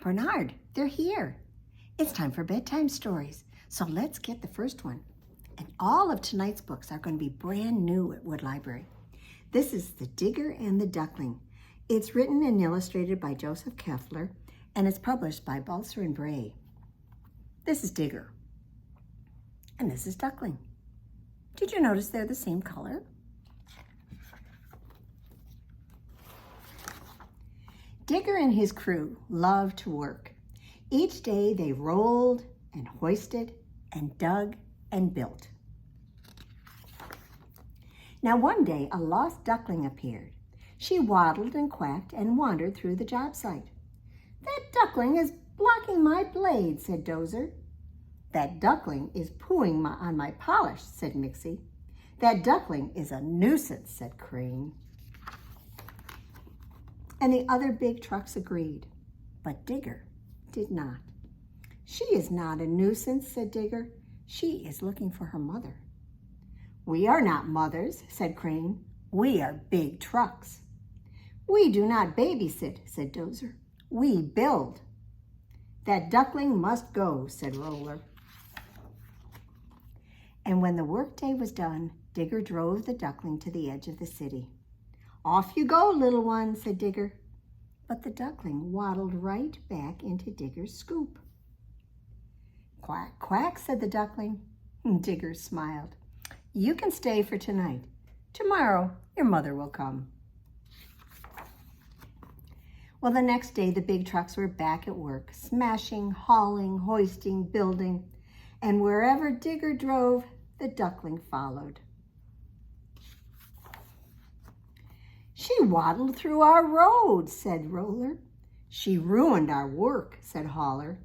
Bernard, they're here. It's time for bedtime stories, so let's get the first one. And all of tonight's books are going to be brand new at Wood Library. This is The Digger and the Duckling. It's written and illustrated by Joseph Keufler, and it's published by Balzer and Bray. This is Digger, and this is Duckling. Did you notice they're the same color? Digger and his crew loved to work. Each day they rolled and hoisted and dug and built. Now one day a lost duckling appeared. She waddled and quacked and wandered through the job site. "That duckling is blocking my blade," said Dozer. "That duckling is pooing on my polish," said Mixie. "That duckling is a nuisance," said Crane. And the other big trucks agreed, but Digger did not. "She is not a nuisance," said Digger. "She is looking for her mother." "We are not mothers," said Crane. "We are big trucks." "We do not babysit," said Dozer. "We build." "That duckling must go," said Roller. And when the workday was done, Digger drove the duckling to the edge of the city. "Off you go, little one," said Digger. But the duckling waddled right back into Digger's scoop. "Quack, quack," said the duckling. Digger smiled. "You can stay for tonight. Tomorrow, your mother will come." Well, the next day, the big trucks were back at work, smashing, hauling, hoisting, building, and wherever Digger drove, the duckling followed. "She waddled through our road," said Roller. "She ruined our work," said Hauler.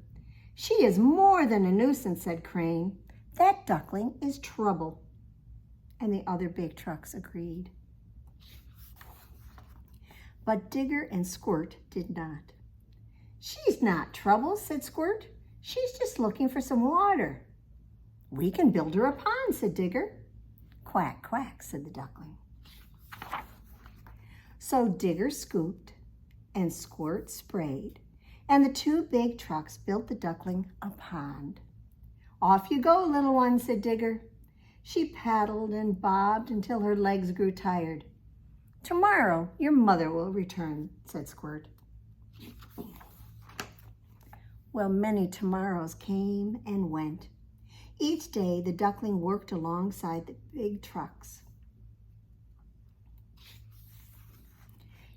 "She is more than a nuisance," said Crane. "That duckling is trouble." And the other big trucks agreed. But Digger and Squirt did not. "She's not trouble," said Squirt. "She's just looking for some water." "We can build her a pond," said Digger. "Quack, quack," said the duckling. So Digger scooped and Squirt sprayed, and the two big trucks built the duckling a pond. "Off you go, little one," said Digger. She paddled and bobbed until her legs grew tired. "Tomorrow your mother will return," said Squirt. Well, many tomorrows came and went. Each day the duckling worked alongside the big trucks.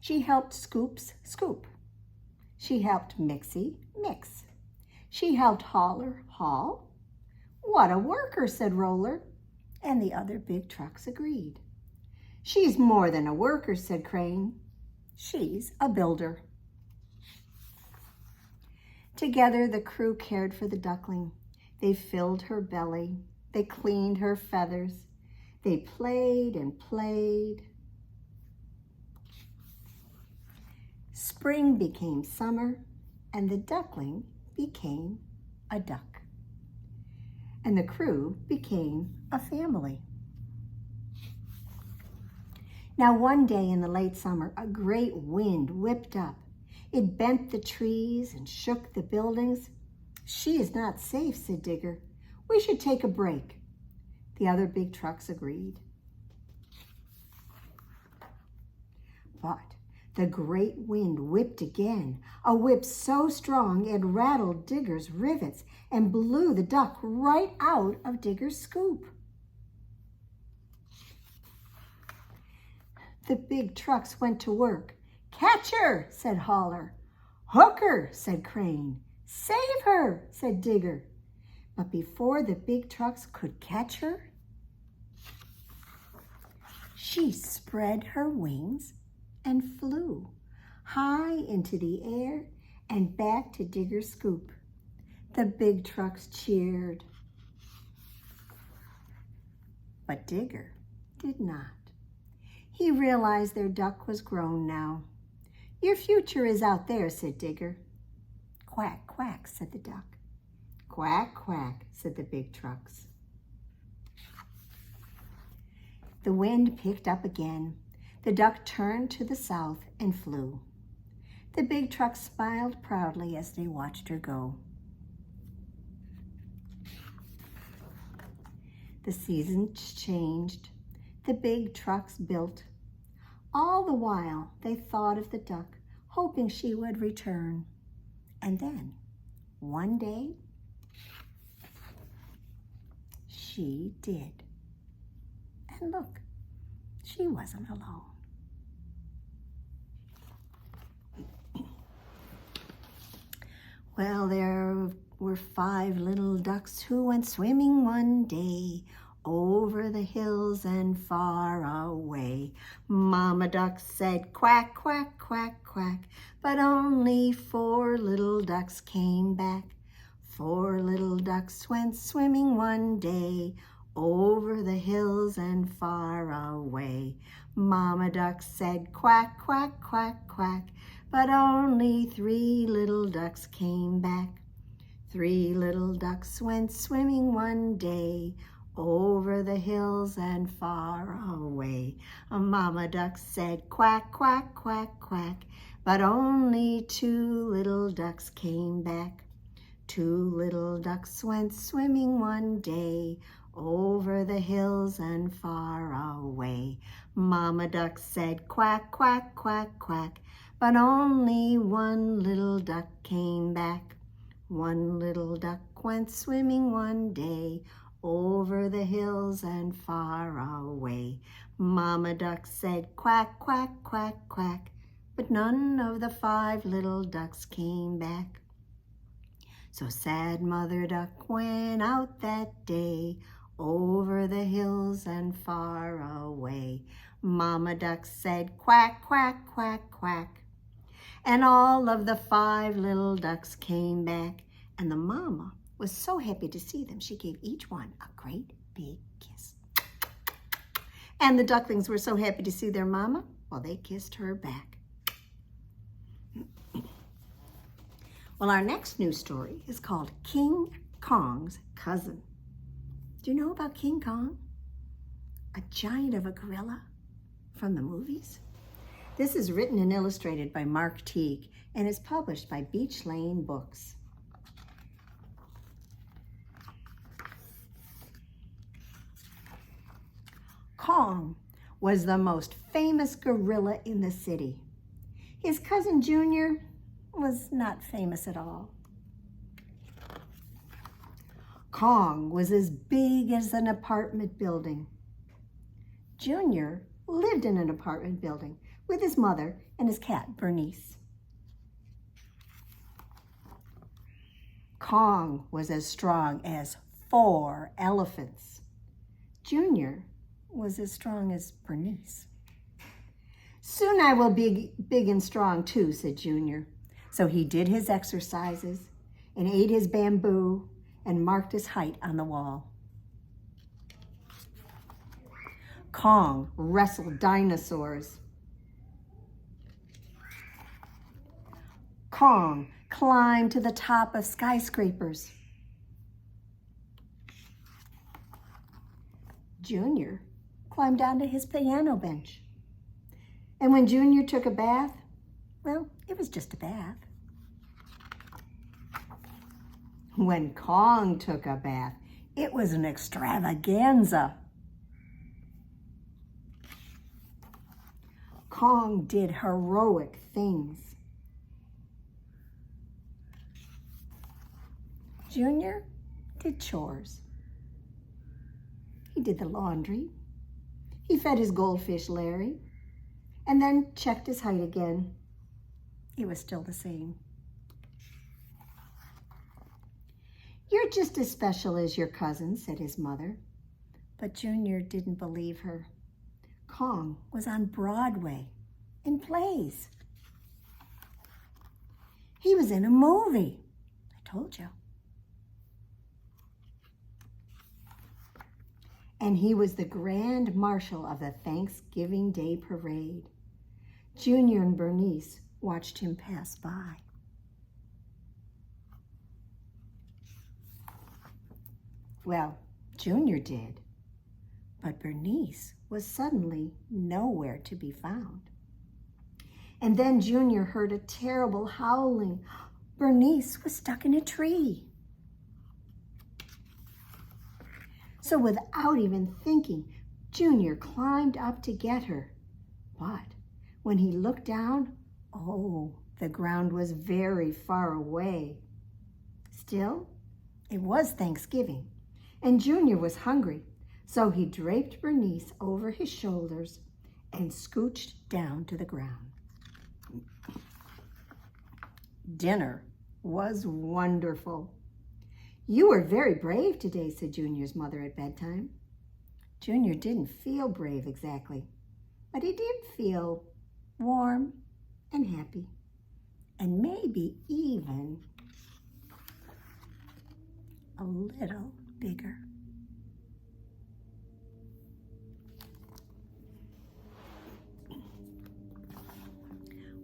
She helped Scoops scoop. She helped Mixie mix. She helped Hauler haul. "What a worker," said Roller. And the other big trucks agreed. "She's more than a worker," said Crane. "She's a builder." Together the crew cared for the duckling. They filled her belly. They cleaned her feathers. They played and played. Spring became summer, and the duckling became a duck. And the crew became a family. Now one day in the late summer, a great wind whipped up. It bent the trees and shook the buildings. "She is not safe," said Digger. "We should take a break." The other big trucks agreed. But the great wind whipped again, a whip so strong it rattled Digger's rivets and blew the duck right out of Digger's scoop. The big trucks went to work. "Catch her," said Hauler. "Hook her," said Crane. "Save her," said Digger. But before the big trucks could catch her, she spread her wings and flew high into the air and back to Digger's scoop. The big trucks cheered. But Digger did not. He realized their duck was grown now. "Your future is out there," said Digger. "Quack, quack," said the duck. "Quack, quack," said the big trucks. The wind picked up again. The duck turned to the south and flew. The big truck smiled proudly as they watched her go. The seasons changed. The big trucks built. All the while they thought of the duck, hoping she would return. And then, one day, she did. And look, she wasn't alone. Well, there were 5 little ducks who went swimming one day over the hills and far away. Mama duck said quack, quack, quack, quack, but only 4 little ducks came back. 4 little ducks went swimming one day over the hills and far away. Mama duck said quack, quack, quack, quack, but only 3 little ducks came back. 3 little ducks went swimming one day over the hills and far away. Mama duck said quack, quack, quack, quack, but only 2 little ducks came back. 2 little ducks went swimming one day over the hills and far away. Mama duck said quack, quack, quack, quack, but only 1 little duck came back. 1 little duck went swimming one day over the hills and far away. Mama duck said quack, quack, quack, quack, but none of the 5 little ducks came back. So sad Mother Duck went out that day over the hills and far away. Mama Duck said quack, quack, quack, quack, and all of the 5 little ducks came back, and the mama was so happy to see them, she gave each one a great big kiss. And the ducklings were so happy to see their mama, well, they kissed her back. Well, our next news story is called King Kong's Cousin. Do you know about King Kong? A giant of a gorilla from the movies? This is written and illustrated by Mark Teague and is published by Beach Lane Books. Kong was the most famous gorilla in the city. His cousin Junior was not famous at all. Kong was as big as an apartment building. Junior lived in an apartment building with his mother and his cat, Bernice. Kong was as strong as 4 elephants. Junior was as strong as Bernice. Soon I will be big and strong too, said Junior. So he did his exercises and ate his bamboo and marked his height on the wall. Kong wrestled dinosaurs. Kong climbed to the top of skyscrapers. Junior climbed down to his piano bench. And when Junior took a bath, well, it was just a bath. When Kong took a bath, it was an extravaganza. Kong did heroic things. Junior did chores. He did the laundry. He fed his goldfish Larry, and then checked his height again. It was still the same. You're just as special as your cousin, said his mother. But Junior didn't believe her. Kong was on Broadway in plays. He was in a movie. I told you. And he was the grand marshal of the Thanksgiving Day parade. Junior and Bernice watched him pass by. Well, Junior did, but Bernice was suddenly nowhere to be found. And then Junior heard a terrible howling. Bernice was stuck in a tree. So without even thinking, Junior climbed up to get her. But when he looked down, oh, the ground was very far away. Still, it was Thanksgiving, and Junior was hungry, so he draped Bernice over his shoulders and scooched down to the ground. Dinner was wonderful. You were very brave today, said Junior's mother at bedtime. Junior didn't feel brave exactly, but he did feel warm and happy, and maybe even a little bigger.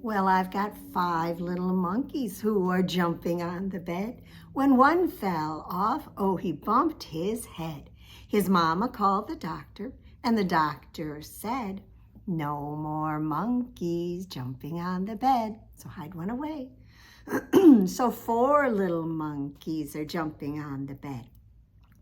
Well, I've got 5 little monkeys who are jumping on the bed. When one fell off, oh, he bumped his head. His mama called the doctor, and the doctor said, no more monkeys jumping on the bed. So hide one away. So 4 little monkeys are jumping on the bed.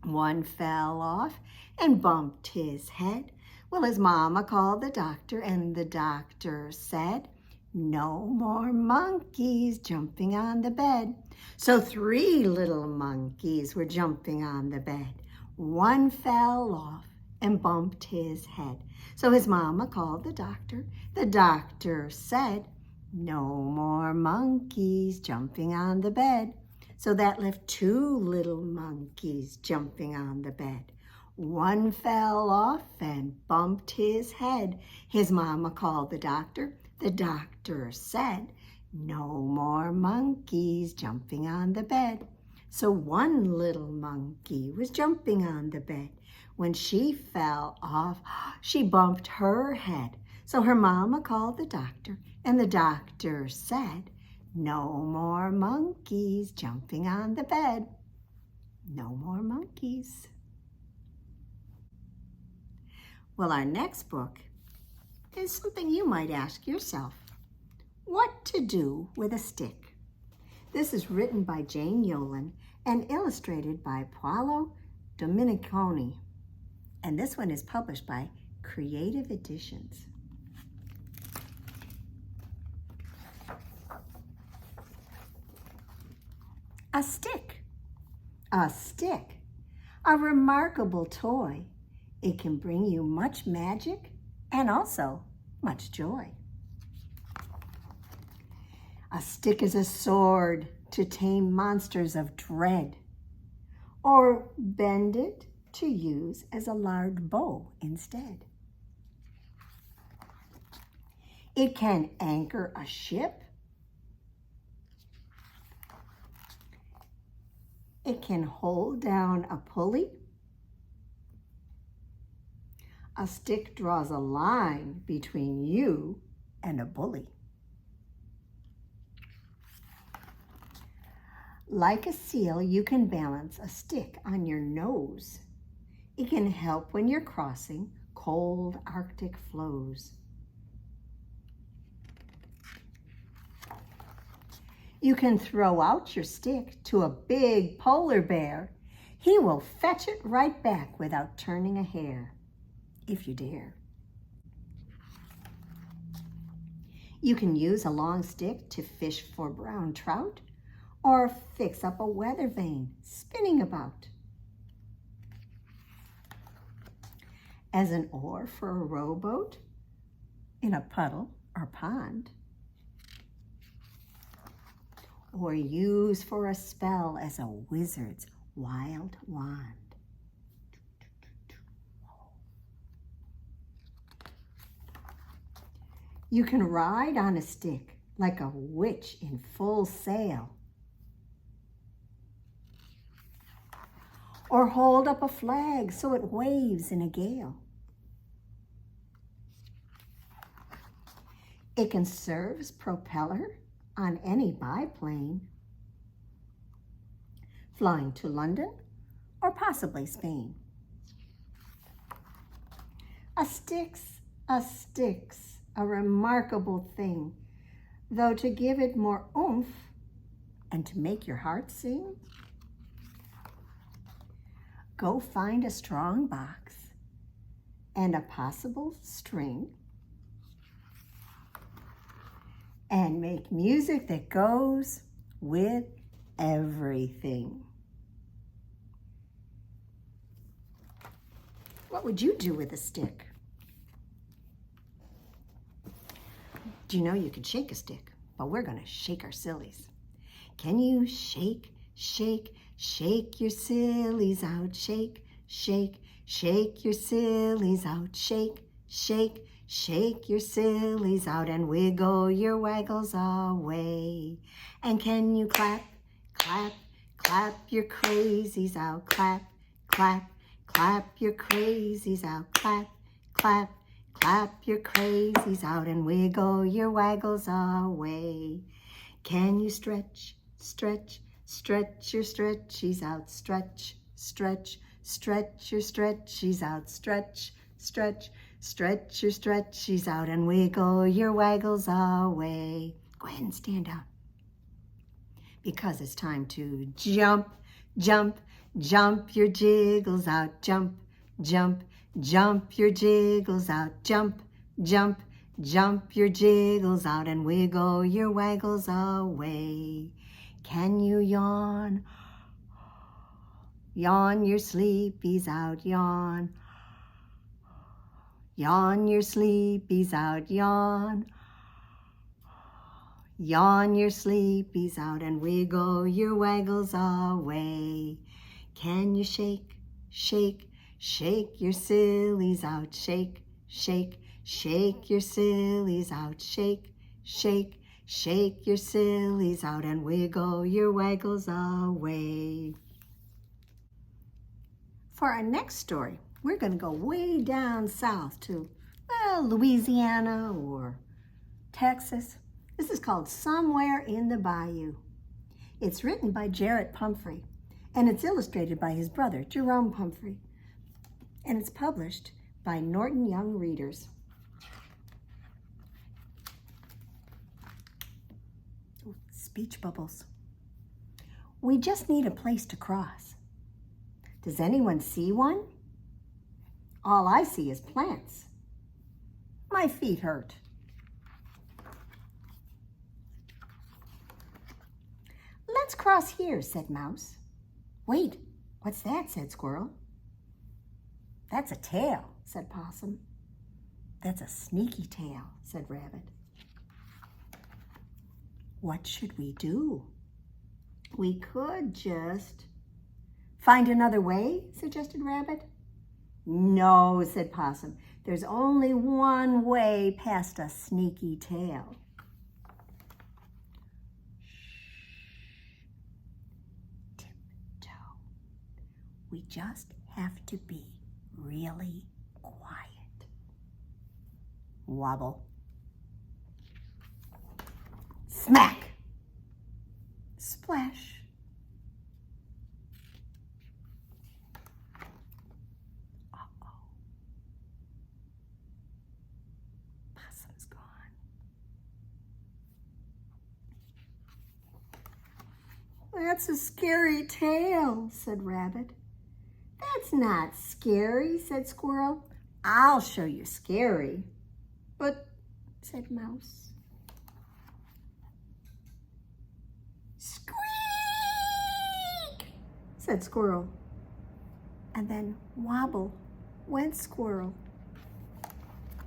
One fell off and bumped his head. Well, his mama called the doctor, and the doctor said, no more monkeys jumping on the bed. So 3 little monkeys were jumping on the bed. One fell off and bumped his head. So his mama called the doctor. The doctor said, no more monkeys jumping on the bed. So that left 2 little monkeys jumping on the bed. One fell off and bumped his head. His mama called the doctor. The doctor said, no more monkeys jumping on the bed. So 1 little monkey was jumping on the bed. When she fell off, she bumped her head. So her mama called the doctor, and the doctor said, no more monkeys jumping on the bed. No more monkeys. Well, our next book is something you might ask yourself. What to do with a stick? This is written by Jane Yolen and illustrated by Paolo Domeniconi. And this one is published by Creative Editions. A stick. A stick. A remarkable toy. It can bring you much magic and also much joy. A stick is a sword to tame monsters of dread, or bend it to use as a large bow instead. It can anchor a ship. It can hold down a pulley. A stick draws a line between you and a bully. Like a seal, you can balance a stick on your nose. It can help when you're crossing cold Arctic floes. You can throw out your stick to a big polar bear. He will fetch it right back without turning a hair, if you dare. You can use a long stick to fish for brown trout or fix up a weather vane spinning about. As an oar for a rowboat in a puddle or pond. Or use for a spell as a wizard's wild wand. You can ride on a stick like a witch in full sail. Or hold up a flag so it waves in a gale. It can serve as propeller on any biplane, flying to London or possibly Spain. A stick's a remarkable thing. though to give it more oomph and to make your heart sing, go find a strong box and a possible string and make music that goes with everything. What would you do with a stick? Do you know you can shake a stick? But we're going to shake our sillies. Can you shake, shake, shake your sillies out? Shake, shake, shake your sillies out. Shake, shake, shake your sillies out and wiggle your waggles away. And can you clap, clap, clap your crazies out? Clap, clap, clap your crazies out. Clap, clap, clap your crazies out and wiggle your waggles away. Can you stretch, stretch, stretch your stretchies out? Stretch, stretch, stretch your stretchies out. Stretch, stretch, stretch your stretchies out and wiggle your waggles away. Go ahead and stand up, because it's time to jump, jump, jump your jiggles out. Jump, jump, jump your jiggles out. Jump, jump, jump your jiggles out and wiggle your waggles away. Can you yawn? Yawn your sleepies out. Yawn. Yawn your sleepies out. Yawn. Yawn your sleepies out and wiggle your waggles away. Can you shake, shake, shake your sillies out? Shake, shake, shake your sillies out. Shake, shake, shake your sillies out and wiggle your waggles away. For our next story, we're going to go way down south to Louisiana or Texas. This is called Somewhere in the Bayou. It's written by Jarrett Pumphrey, and it's illustrated by his brother, Jerome Pumphrey. And it's published by Norton Young Readers. Ooh, speech bubbles. We just need a place to cross. Does anyone see one? All I see is plants. My feet hurt. Let's cross here, said Mouse. Wait, what's that, said Squirrel. That's a tail, said Possum. That's a sneaky tail, said Rabbit. What should we do? We could just find another way, suggested Rabbit. No, said Possum. There's only one way past a sneaky tail. Tiptoe. We just have to be really quiet. Wobble. Smack. Splash. Uh-oh. Possum's gone. That's a scary tale, said Rabbit. That's not scary, said Squirrel. I'll show you scary. But, said Mouse. Squeak, said Squirrel. And then wobble went Squirrel.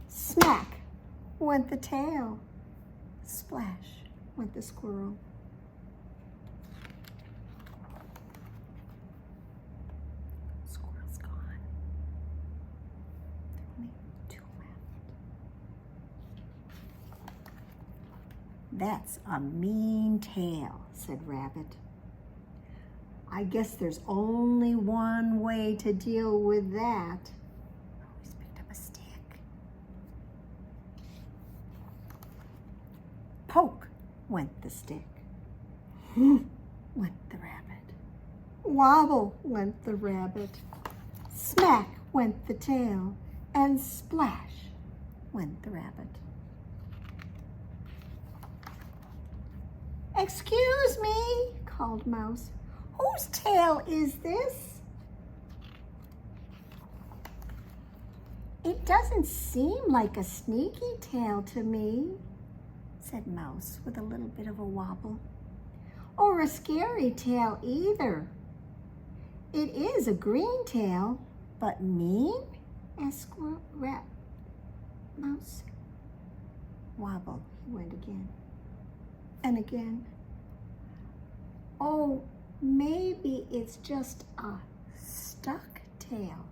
Smack went the tail. Splash went the Squirrel. Squirrel's gone. Only two left. That's a mean tail, said Rabbit. I guess there's only one way to deal with that. Oh, he's picked up a stick. Poke went the stick. Went the rabbit. Wobble went the rabbit. Smack went the tail. And splash went the rabbit. "Excuse me," called Mouse. "Whose tail is this?" "It doesn't seem like a sneaky tail to me," said Mouse with a little bit of a wobble. "Or a scary tail either. It is a green tail, but mean?" asked Mouse. Wobble, he went again and again. "Oh, maybe it's just a stuck tail."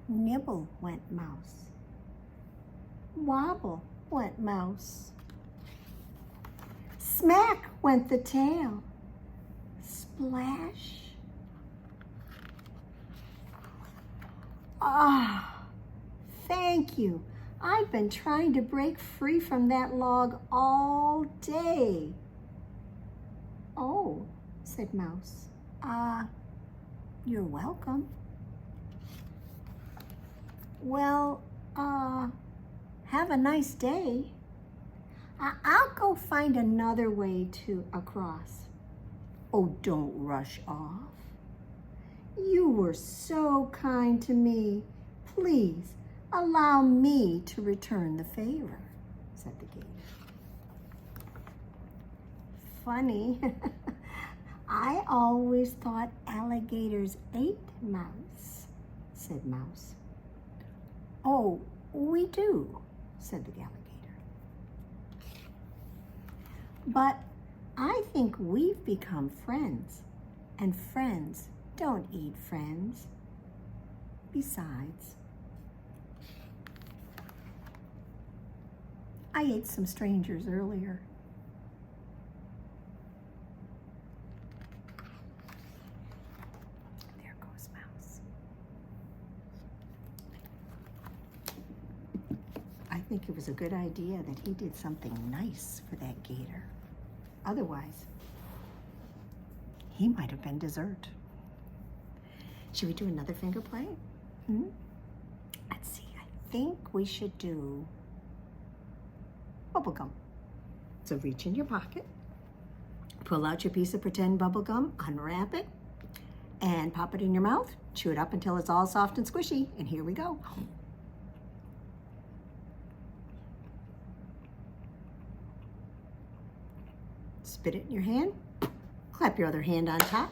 Nibble, went Mouse. Wobble, went Mouse. Smack went the tail. Splash. "Ah, thank you. I've been trying to break free from that log all day." "Oh," said Mouse. You're welcome." "Well, have a nice day. I'll go find another way across." "Oh, don't rush off. You were so kind to me. Please allow me to return the favor," said the gator. "Funny. I always thought alligators ate mouse," said Mouse. "Oh, we do," said the alligator. "But I think we've become friends, and friends don't eat friends. Besides, I ate some strangers earlier." There goes Mouse. I think it was a good idea that he did something nice for that gator. Otherwise, he might have been dessert. Should we do another finger play? Let's see, I think we should do bubblegum. So reach in your pocket, pull out your piece of pretend bubblegum, unwrap it, and pop it in your mouth. Chew it up until it's all soft and squishy, and here we go. Spit it in your hand, clap your other hand on top,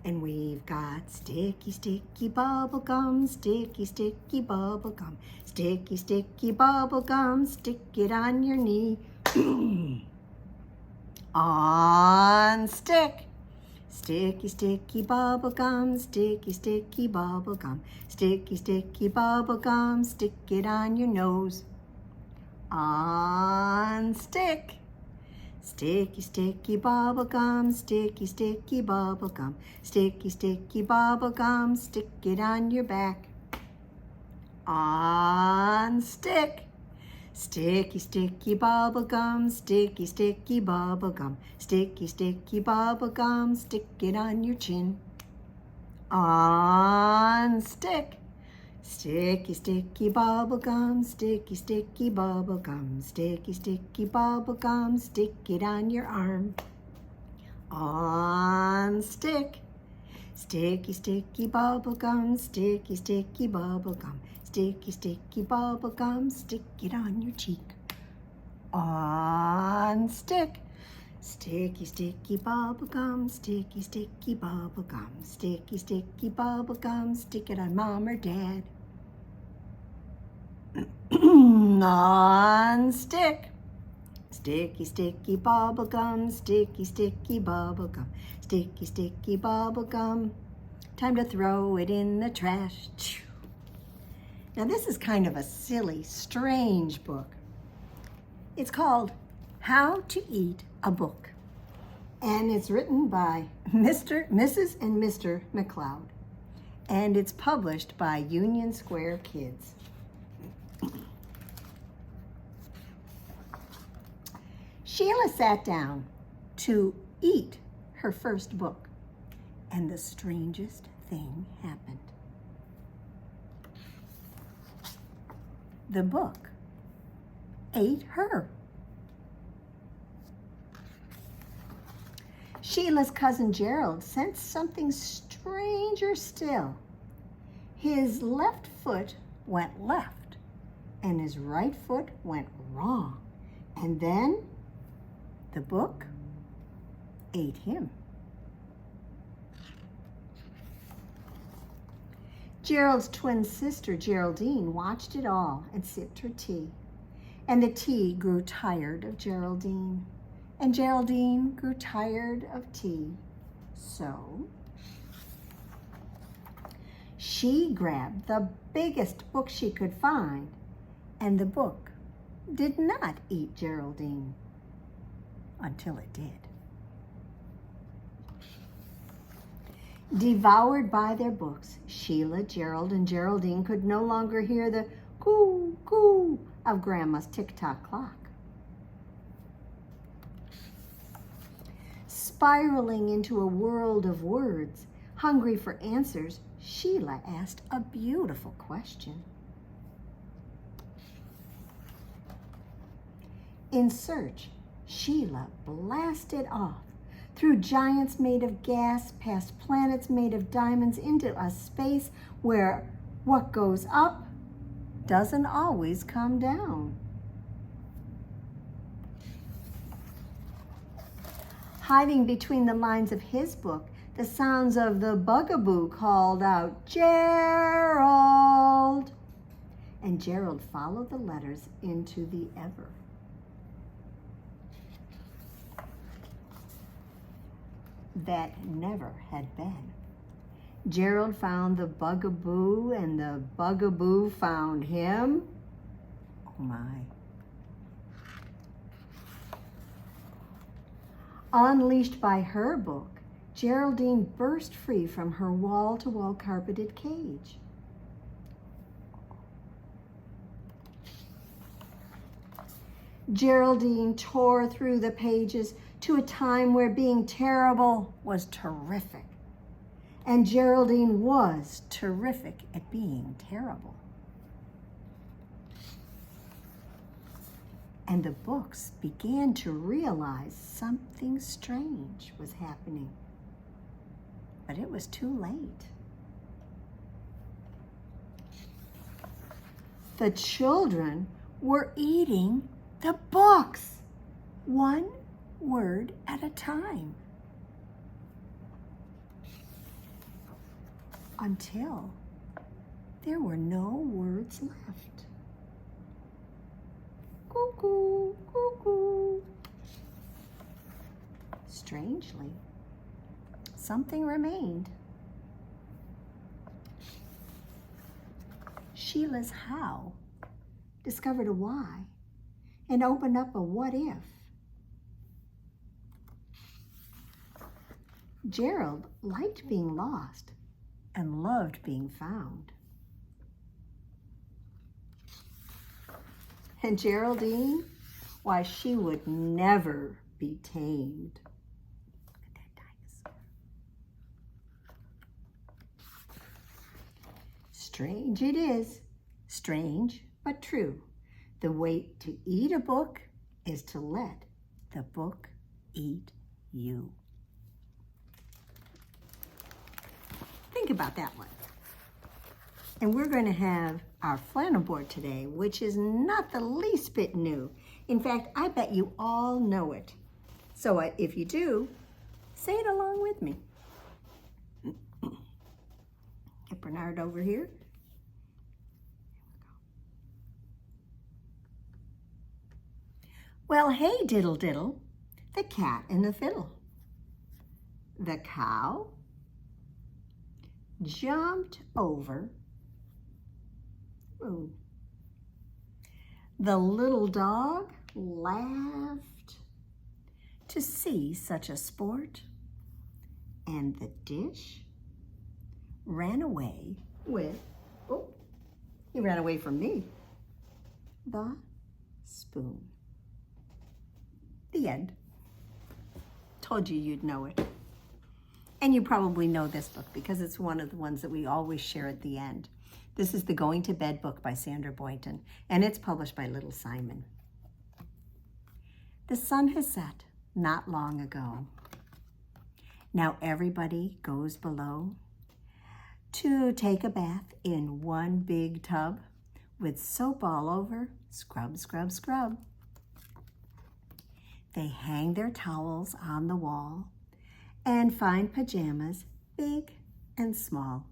and we've got sticky, sticky bubble gum, sticky, sticky bubble gum, sticky, sticky bubble gum, stick it on your knee. On stick. Sticky, sticky bubble gum, sticky, sticky bubble gum, sticky, sticky bubble gum, stick it on your nose. On stick. Sticky, sticky bubble gum, sticky, sticky bubble gum, sticky, sticky bubble gum, stick it on your back. On stick. Sticky, sticky bubble gum, sticky, sticky bubble gum, sticky, sticky bubble gum, stick it on your chin. On stick. Sticky, sticky bubble gum, sticky, sticky bubble gum, sticky, sticky bubble gum, stick it on your arm. On stick. Sticky, sticky bubble gum, sticky, sticky bubble gum, sticky, sticky bubble gum, stick it on your cheek. On stick. Sticky, sticky bubble gum, sticky, sticky bubble gum, sticky, sticky bubble gum, stick it on mom or dad. On stick. Sticky, sticky bubble gum, sticky, sticky bubble gum, sticky, sticky bubble gum. Time to throw it in the trash. Now this is kind of a silly, strange book. It's called How to Eat a Book, and it's written by Mrs. and Mr. McLeod, and it's published by Union Square Kids. Sheila sat down to eat her first book, and the strangest thing happened. The book ate her. Sheila's cousin Gerald sensed something stranger still. His left foot went left, and his right foot went wrong. And then the book ate him. Gerald's twin sister, Geraldine, watched it all and sipped her tea. And the tea grew tired of Geraldine. And Geraldine grew tired of tea. So she grabbed the biggest book she could find, and the book did not eat Geraldine until it did. Devoured by their books, Sheila, Gerald, and Geraldine could no longer hear the coo, coo of Grandma's tick-tock clock. Spiraling into a world of words, hungry for answers, Sheila asked a beautiful question. In search, Sheila blasted off through giants made of gas, past planets made of diamonds, into a space where what goes up doesn't always come down. Hiding between the lines of his book, the sounds of the bugaboo called out, "Gerald!" And Gerald followed the letters into the ever. That never had been. Gerald found the bugaboo, and the bugaboo found him. Oh my. Unleashed by her book, Geraldine burst free from her wall-to-wall carpeted cage. Geraldine tore through the pages to a time where being terrible was terrific. And Geraldine was terrific at being terrible. And the books began to realize something strange was happening. But it was too late. The children were eating the books, one word at a time, until there were no words left. Cuckoo, cuckoo. Strangely, something remained. Sheila's how discovered a why and opened up a what if. Gerald liked being lost and loved being found. And Geraldine, why, she would never be tamed. Look at that dinosaur. Strange it is, strange but true. The way to eat a book is to let the book eat you. Think about that one. And we're going to have our flannel board today, which is not the least bit new. In fact, I bet you all know it. So if you do, say it along with me. Get Bernard over here. Well, hey, Diddle Diddle, the cat and the fiddle. The cow jumped over the moon. The little dog laughed to see such a sport, and the dish ran away with, oh, he ran away from me, the spoon. The end. Told you you'd know it. And you probably know this book because it's one of the ones that we always share at the end. This is the Going to Bed book by Sandra Boynton, and it's published by Little Simon. The sun has set not long ago. Now everybody goes below to take a bath in one big tub with soap all over. Scrub, scrub, scrub. They hang their towels on the wall and find pajamas big and small.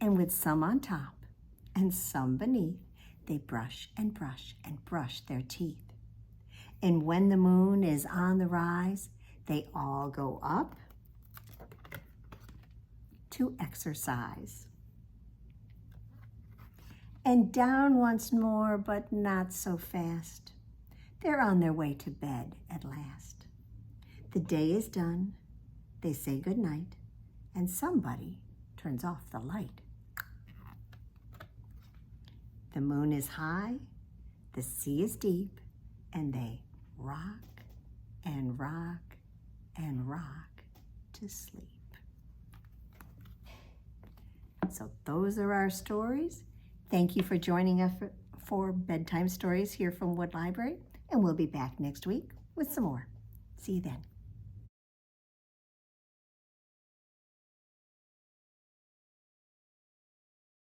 And with some on top and some beneath, they brush and brush and brush their teeth. And when the moon is on the rise, they all go up to exercise. And down once more, but not so fast. They're on their way to bed at last. The day is done, they say goodnight, and somebody turns off the light. The moon is high, the sea is deep, and they rock and rock and rock to sleep. So those are our stories. Thank you for joining us for Bedtime Stories here from Wood Library, and we'll be back next week with some more. See you then.